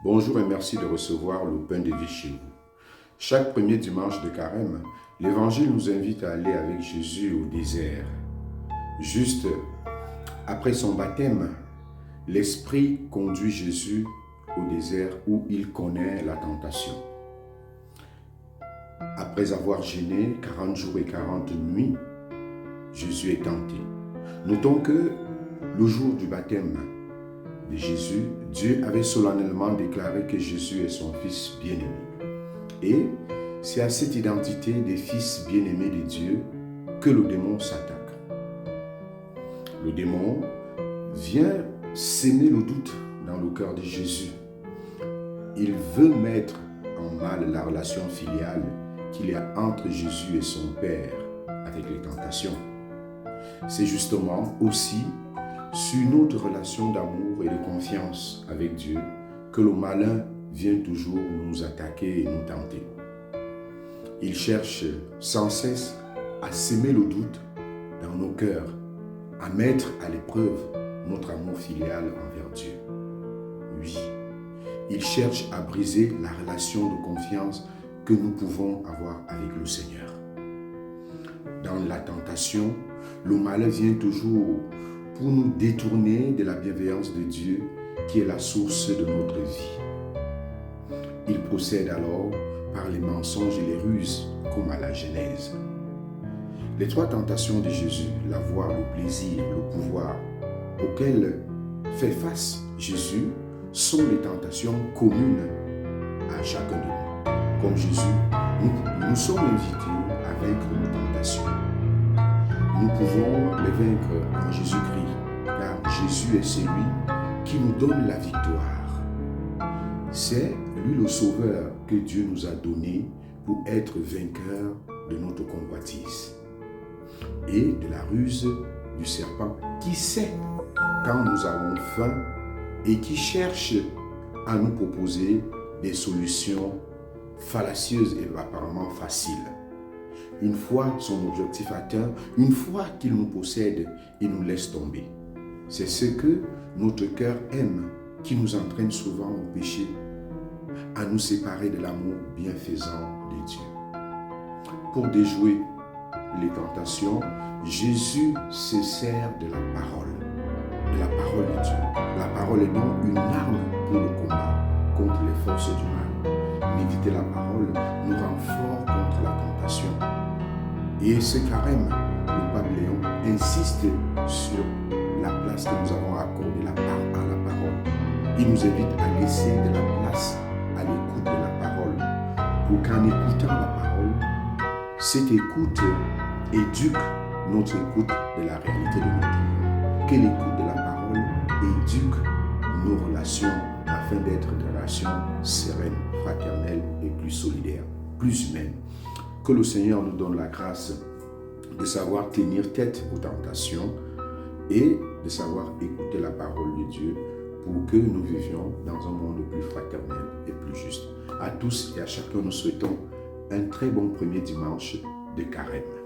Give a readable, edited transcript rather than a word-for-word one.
Bonjour et merci de recevoir le pain de vie chez vous. Chaque premier dimanche de carême, l'Évangile nous invite à aller avec Jésus au désert. Juste après son baptême, l'Esprit conduit Jésus au désert où il connaît la tentation. Après avoir jeûné 40 jours et 40 nuits, Jésus est tenté. Notons que le jour du baptême de Jésus, Dieu avait solennellement déclaré que Jésus est son Fils bien-aimé. Et c'est à cette identité des fils bien-aimés de Dieu que le démon s'attaque. Le démon vient s'aimer le doute dans le cœur de Jésus. Il veut mettre en mal la relation filiale qu'il y a entre Jésus et son Père avec les tentations. C'est justement aussi sur notre relation d'amour et de confiance avec Dieu que le malin vient toujours nous attaquer et nous tenter. Il cherche sans cesse à s'aimer le doute dans nos cœurs, à mettre à l'épreuve notre amour filial envers Dieu. Oui, il cherche à briser la relation de confiance que nous pouvons avoir avec le Seigneur. Dans la tentation, le malin vient toujours pour nous détourner de la bienveillance de Dieu qui est la source de notre vie. Il procède alors par les mensonges et les ruses comme à la Genèse. Les trois tentations de Jésus, la voix, le plaisir, le pouvoir, auxquelles fait face Jésus, sont des tentations communes à chacun de nous. Comme Jésus, nous sommes invités à vaincre nos tentations. Nous pouvons les vaincre en Jésus-Christ, car Jésus est celui qui nous donne la victoire. C'est lui le sauveur que Dieu nous a donné pour être vainqueur de notre convoitise et de la ruse du serpent qui sait quand nous avons faim et qui cherche à nous proposer des solutions fallacieuses et apparemment faciles. Une fois son objectif atteint, une fois qu'il nous possède, il nous laisse tomber. C'est ce que notre cœur aime, qui nous entraîne souvent au péché, à nous séparer de l'amour bienfaisant de Dieu. Pour déjouer les tentations, Jésus se sert de la parole de Dieu. La parole est donc une arme pour le combat contre les forces du mal. Méditer la parole nous rend forts contre la tentation. Et ce carême, le pape Léon insiste sur la place que nous avons accordée à la parole. Il nous invite à laisser de la place à l'écoute de la parole, pour qu'en écoutant la parole, cette écoute éduque notre écoute de la réalité de notre vie. Que l'écoute de la parole éduque nos relations afin d'être des relations sereines, fraternelles et plus solidaires, plus humaines. Que le Seigneur nous donne la grâce de savoir tenir tête aux tentations et de savoir écouter la parole de Dieu pour que nous vivions dans un monde plus fraternel et plus juste. À tous et à chacun, nous souhaitons un très bon premier dimanche de carême.